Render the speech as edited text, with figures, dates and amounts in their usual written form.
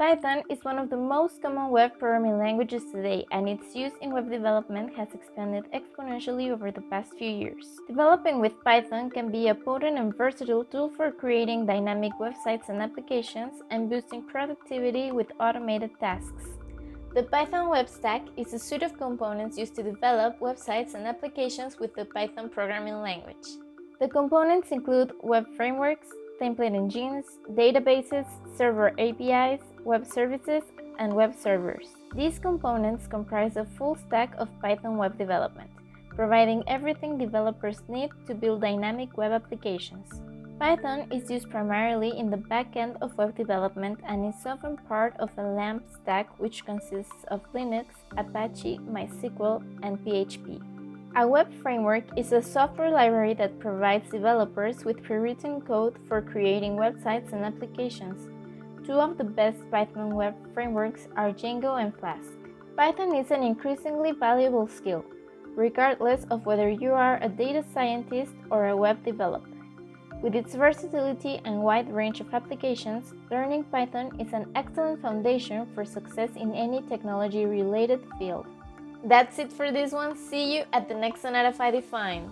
Python is one of the most common web programming languages today, and its use in web development has expanded exponentially over the past few years. Developing with Python can be a potent and versatile tool for creating dynamic websites and applications and boosting productivity with automated tasks. The Python Web Stack is a suite of components used to develop websites and applications with the Python programming language. The components include web frameworks, template engines, databases, server APIs, web services, and web servers. These components comprise a full stack of Python web development, providing everything developers need to build dynamic web applications. Python is used primarily in the back-end of web development and is often part of a LAMP stack which consists of Linux, Apache, MySQL, and PHP. A web framework is a software library that provides developers with pre-written code for creating websites and applications. Two of the best Python web frameworks are Django and Flask. Python is an increasingly valuable skill, regardless of whether you are a data scientist or a web developer. With its versatility and wide range of applications, learning Python is an excellent foundation for success in any technology-related field. That's it for this one. See you at the next Sonatafy Defined.